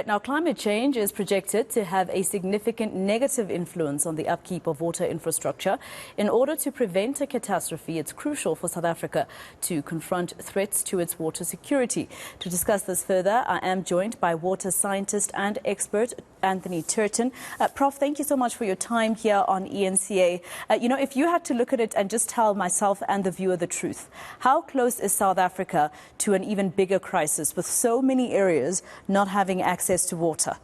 now climate change is projected to have a significant negative influence on the upkeep of water infrastructure. In order to prevent a catastrophe, it's crucial for South Africa to confront threats to its water security. To discuss this further, I am joined by water scientist and expert Anthony Turton. Prof, thank you so much for your time here on eNCA. If you had to look at it and just tell myself and the viewer the truth, how close is South Africa to an even bigger crisis with so many areas not having access to water?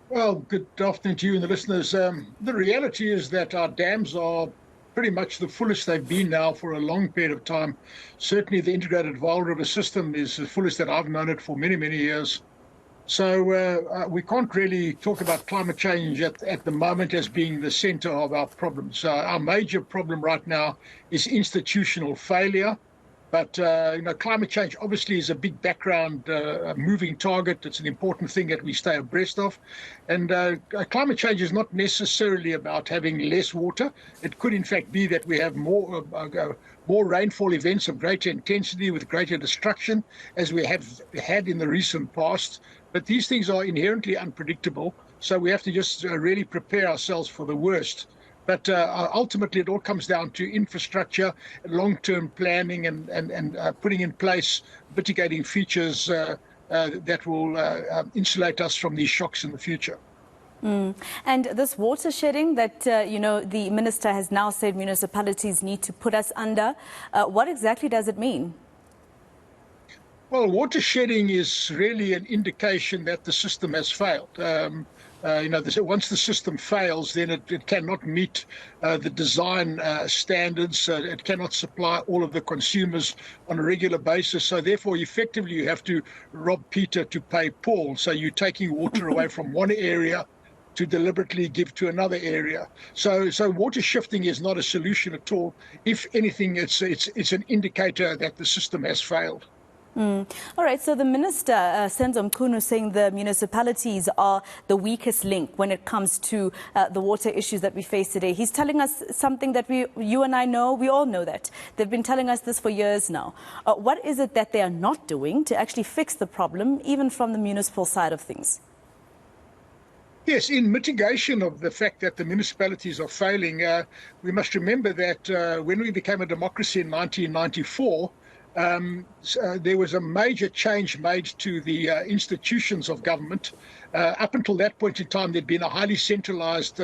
Well, good afternoon to you and the listeners. The reality is that our dams are pretty much the fullest they've been now for a long period of time. Certainly the integrated Vaal River system is the fullest that I've known it for many, many years. So we can't really talk about climate change at the moment as being the center of our problems. Our major problem right now is institutional failure. But, climate change obviously is a big background moving target. It's an important thing that we stay abreast of. And climate change is not necessarily about having less water. It could, in fact, be that we have more rainfall events of greater intensity with greater destruction, as we have had in the recent past. But these things are inherently unpredictable. So we have to just really prepare ourselves for the worst. But ultimately, it all comes down to infrastructure, long-term planning, and putting in place mitigating features that will insulate us from these shocks in the future. And this water shedding that, the minister has now said municipalities need to put us under, what exactly does it mean? Well, water shedding is really an indication that the system has failed. Once the system fails, then it cannot meet the design standards. It cannot supply all of the consumers on a regular basis. So therefore, effectively, you have to rob Peter to pay Paul. So you're taking water away from one area to deliberately give to another area. So water shifting is not a solution at all. If anything, it's an indicator that the system has failed. All right, so the minister, Senzo Mchunu, saying the municipalities are the weakest link when it comes to the water issues that we face today. He's telling us something that you and I know, we all know that. They've been telling us this for years now. What is it that they are not doing to actually fix the problem, even from the municipal side of things? Yes, in mitigation of the fact that the municipalities are failing, we must remember that when we became a democracy in 1994, there was a major change made to the institutions of government. Up until that point in time, there'd been a highly centralized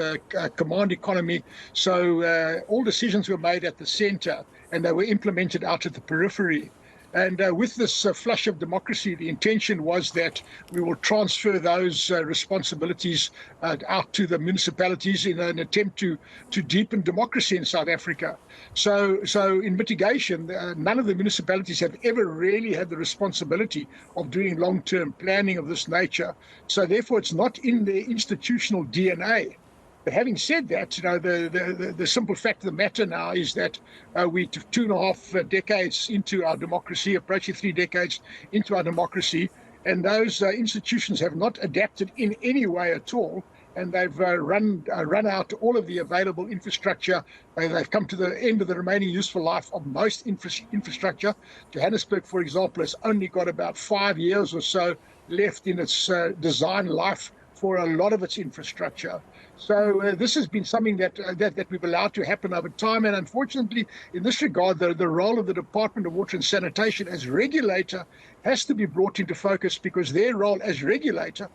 command economy. So all decisions were made at the center and they were implemented out at the periphery. And with this flush of democracy, the intention was that we will transfer those responsibilities out to the municipalities in an attempt to deepen democracy in South Africa. So in mitigation, none of the municipalities have ever really had the responsibility of doing long-term planning of this nature. So therefore, it's not in their institutional DNA. But having said that, the simple fact of the matter now is that we're 2.5 decades into our democracy, approaching 3 decades into our democracy, and those institutions have not adapted in any way at all. And they've run out all of the available infrastructure. They've come to the end of the remaining useful life of most infrastructure. Johannesburg, for example, has only got about 5 years or so left in its design life for a lot of its infrastructure. So this has been something that we've allowed to happen over time. And unfortunately, in this regard, the role of the Department of Water and Sanitation as regulator has to be brought into focus, because their role as regulator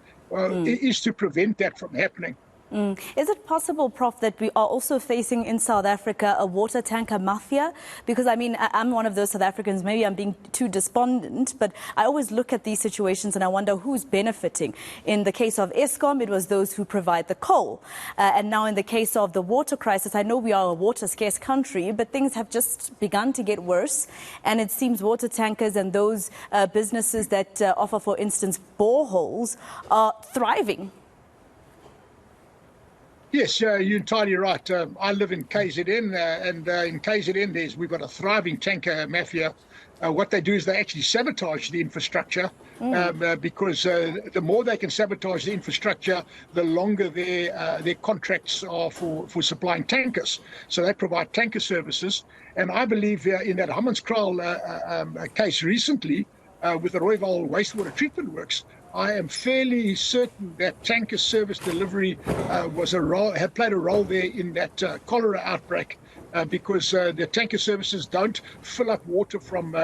is to prevent that from happening. Is it possible, Prof, that we are also facing in South Africa a water tanker mafia? Because, I'm one of those South Africans, maybe I'm being too despondent, but I always look at these situations and I wonder who's benefiting. In the case of Eskom, it was those who provide the coal. And now in the case of the water crisis, I know we are a water-scarce country, but things have just begun to get worse. And it seems water tankers and those businesses that offer, for instance, boreholes are thriving. Yes, you're entirely right. I live in KZN, and in KZN we've got a thriving tanker mafia. What they do is they actually sabotage the infrastructure because the more they can sabotage the infrastructure, the longer their contracts are for supplying tankers. So they provide tanker services. And I believe in that Hammanskraal case recently, with the Rooiwal wastewater treatment works, I am fairly certain that tanker service delivery had played a role there in that cholera outbreak, because the tanker services don't fill up water from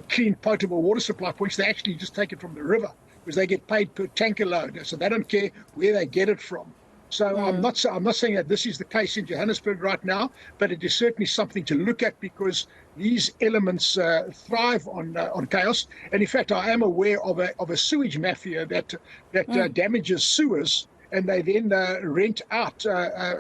clean potable water supply points. They actually just take it from the river, because they get paid per tanker load, so they don't care where they get it from. So I'm not saying that this is the case in Johannesburg right now, but it is certainly something to look at, because these elements thrive on chaos. And in fact, I am aware of a sewage mafia that damages sewers, and they then rent out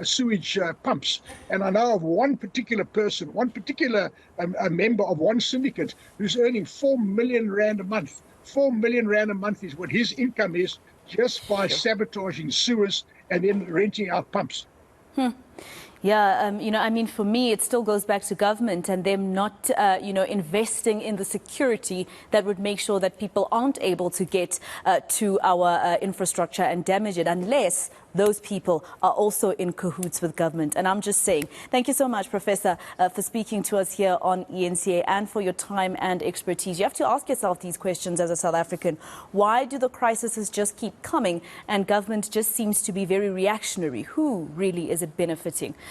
sewage pumps. And I know of one particular person, a member of one syndicate, who's earning 4 million rand a month. 4 million rand a month is what his income is, just by sabotaging sewers and then renting out pumps. Yeah, I mean, for me, it still goes back to government and them not, investing in the security that would make sure that people aren't able to get to our infrastructure and damage it, unless those people are also in cahoots with government. And I'm just saying, thank you so much, Professor, for speaking to us here on eNCA and for your time and expertise. You have to ask yourself these questions as a South African. Why do the crises just keep coming and government just seems to be very reactionary? Who really is it benefiting?